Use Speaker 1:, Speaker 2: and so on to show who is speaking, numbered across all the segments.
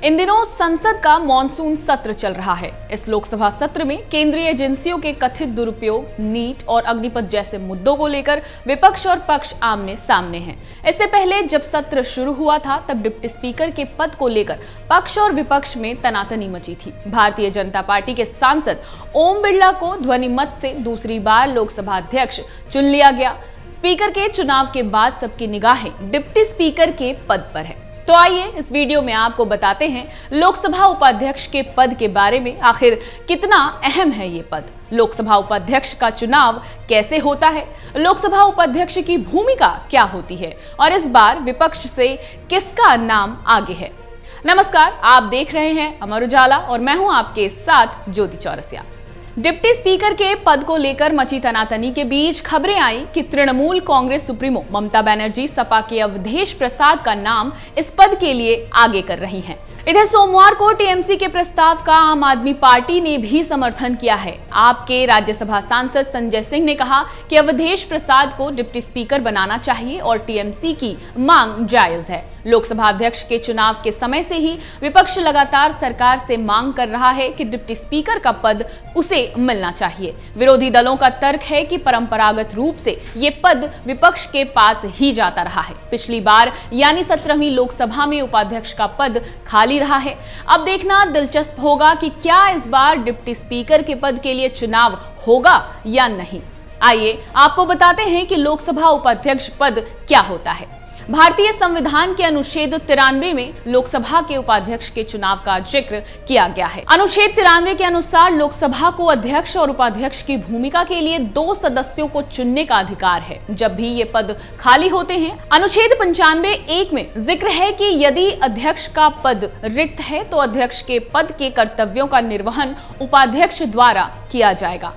Speaker 1: इन दिनों संसद का मॉनसून सत्र चल रहा है। इस लोकसभा सत्र में केंद्रीय एजेंसियों के कथित दुरुपयोग, नीट और अग्निपथ जैसे मुद्दों को लेकर विपक्ष और पक्ष आमने सामने हैं। इससे पहले जब सत्र शुरू हुआ था तब डिप्टी स्पीकर के पद को लेकर पक्ष और विपक्ष में तनातनी मची थी। भारतीय जनता पार्टी के सांसद ओम बिरला को ध्वनि मत से दूसरी बार लोकसभा अध्यक्ष चुन लिया गया। स्पीकर के चुनाव के बाद सबकी निगाहें डिप्टी स्पीकर के पद पर है। तो आइए इस वीडियो में आपको बताते हैं लोकसभा उपाध्यक्ष के पद के बारे में। आखिर कितना अहम है ये पद, लोकसभा उपाध्यक्ष का चुनाव कैसे होता है, लोकसभा उपाध्यक्ष की भूमिका क्या होती है और इस बार विपक्ष से किसका नाम आगे है। नमस्कार, आप देख रहे हैं अमर उजाला और मैं हूं आपके साथ ज्योति चौरसिया। डिप्टी स्पीकर के पद को लेकर मची तनातनी के बीच खबरें आई कि तृणमूल कांग्रेस सुप्रीमो ममता बनर्जी सपा के अवधेश प्रसाद का नाम इस पद के लिए आगे कर रही हैं। इधर सोमवार को टीएमसी के प्रस्ताव का आम आदमी पार्टी ने भी समर्थन किया है। आपके राज्यसभा सांसद संजय सिंह ने कहा कि अवधेश प्रसाद को डिप्टी स्पीकर बनाना चाहिए और टीएमसी की मांग जायज है। लोकसभा अध्यक्ष के चुनाव के समय से ही विपक्ष लगातार सरकार से मांग कर रहा है कि डिप्टी स्पीकर का पद उसे मिलना चाहिए। विरोधी दलों का तर्क है कि परंपरागत रूप से ये पद विपक्ष के पास ही जाता रहा है। पिछली बार यानी 17वीं लोकसभा में उपाध्यक्ष का पद खाली रहा है। अब देखना दिलचस्प होगा कि क्या इस बार डिप्टी स्पीकर के पद के लिए चुनाव होगा या नहीं। आइए आपको बताते हैं कि लोकसभा उपाध्यक्ष पद क्या होता है। भारतीय संविधान के अनुच्छेद 93 में लोकसभा के उपाध्यक्ष के चुनाव का जिक्र किया गया है। अनुच्छेद 93 के अनुसार लोकसभा को अध्यक्ष और उपाध्यक्ष की भूमिका के लिए 2 सदस्यों को चुनने का अधिकार है जब भी ये पद खाली होते हैं। अनुच्छेद 95(1) में जिक्र है कि यदि अध्यक्ष का पद रिक्त है तो अध्यक्ष के पद के कर्तव्यों का निर्वहन उपाध्यक्ष द्वारा किया जाएगा।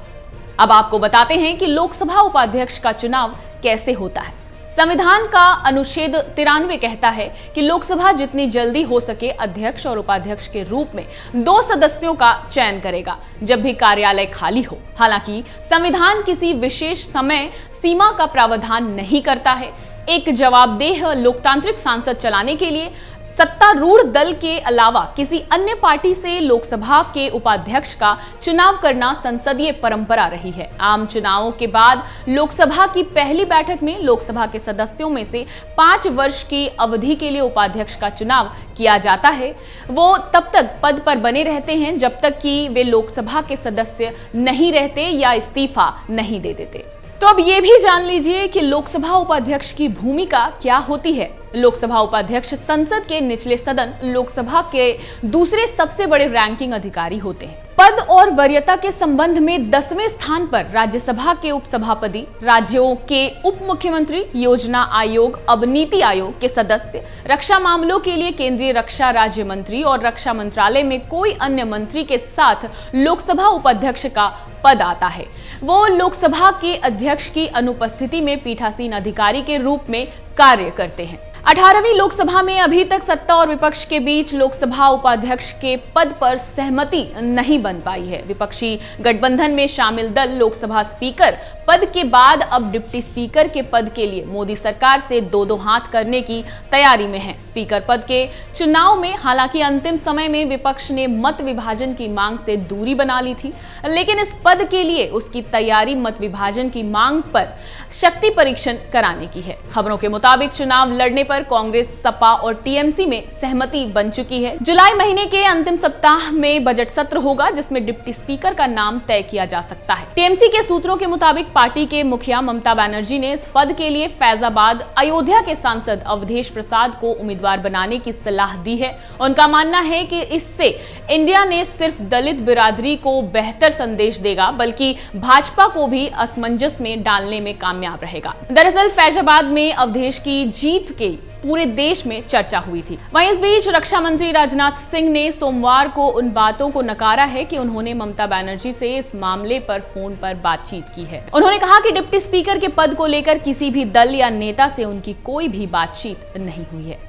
Speaker 1: अब आपको बताते हैं कि लोकसभा उपाध्यक्ष का चुनाव कैसे होता है। संविधान का अनुच्छेद 93 कहता है कि लोकसभा जितनी जल्दी हो सके अध्यक्ष और उपाध्यक्ष के रूप में 2 सदस्यों का चयन करेगा जब भी कार्यालय खाली हो। हालांकि संविधान किसी विशेष समय सीमा का प्रावधान नहीं करता है। एक जवाबदेह लोकतांत्रिक संसद चलाने के लिए सत्तारूढ़ दल के अलावा किसी अन्य पार्टी से लोकसभा के उपाध्यक्ष का चुनाव करना संसदीय परंपरा रही है। आम चुनावों के बाद लोकसभा की पहली बैठक में लोकसभा के सदस्यों में से 5 वर्ष की अवधि के लिए उपाध्यक्ष का चुनाव किया जाता है। वो तब तक पद पर बने रहते हैं जब तक कि वे लोकसभा के सदस्य नहीं रहते या इस्तीफा नहीं दे देते। तो अब ये भी जान लीजिए कि लोकसभा उपाध्यक्ष की भूमिका क्या होती है। लोकसभा उपाध्यक्ष संसद के निचले सदन लोकसभा के दूसरे सबसे बड़े रैंकिंग अधिकारी होते हैं। पद और वरीयता के संबंध में 10वें स्थान पर राज्यसभा के उपसभापति, राज्यों के उप मुख्यमंत्री, योजना आयोग अब नीति आयोग के सदस्य, रक्षा मामलों के लिए केंद्रीय रक्षा राज्य मंत्री और रक्षा मंत्रालय में कोई अन्य मंत्री के साथ लोकसभा उपाध्यक्ष का पद आता है। वो लोकसभा के अध्यक्ष की अनुपस्थिति में पीठासीन अधिकारी के रूप में कार्य करते हैं। 18वीं लोकसभा में अभी तक सत्ता और विपक्ष के बीच लोकसभा उपाध्यक्ष के पद पर सहमति नहीं बन पाई है। विपक्षी गठबंधन में शामिल दल लोकसभा स्पीकर पद के बाद अब डिप्टी स्पीकर के पद के लिए मोदी सरकार से 2-2 हाथ करने की तैयारी में है। स्पीकर पद के चुनाव में हालांकि अंतिम समय में विपक्ष ने मत विभाजन की मांग से दूरी बना ली थी, लेकिन इस पद के लिए उसकी तैयारी मत विभाजन की मांग पर शक्ति परीक्षण कराने की है। खबरों के मुताबिक चुनाव लड़ने पर कांग्रेस, सपा और टीएमसी में सहमति बन चुकी है। जुलाई महीने के अंतिम सप्ताह में बजट सत्र होगा जिसमें डिप्टी स्पीकर का नाम तय किया जा सकता है। टीएमसी के सूत्रों के मुताबिक पार्टी के मुखिया ममता बनर्जी ने इस पद के लिए फैजाबाद, अयोध्या के सांसद अवधेश प्रसाद को उम्मीदवार बनाने की सलाह दी है। उनका मानना है कि इससे इंडिया ने सिर्फ दलित बिरादरी को बेहतर संदेश देगा बल्कि भाजपा को भी असमंजस में डालने में कामयाब रहेगा। दरअसल फैजाबाद में अवधेश की जीत के पूरे देश में चर्चा हुई थी। वहीं इस बीच रक्षा मंत्री राजनाथ सिंह ने सोमवार को उन बातों को नकारा है कि उन्होंने ममता बनर्जी से इस मामले पर फोन पर बातचीत की है। उन्होंने कहा कि डिप्टी स्पीकर के पद को लेकर किसी भी दल या नेता से उनकी कोई भी बातचीत नहीं हुई है।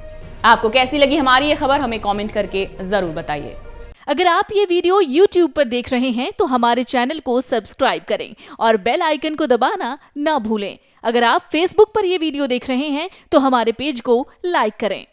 Speaker 1: आपको कैसी लगी हमारी ये खबर, हमें कमेंट करके जरूर बताइए।
Speaker 2: अगर आप ये वीडियो YouTube पर देख रहे हैं तो हमारे चैनल को सब्सक्राइब करें और बेल आइकन को दबाना ना भूलें। अगर आप Facebook पर ये वीडियो देख रहे हैं तो हमारे पेज को लाइक करें।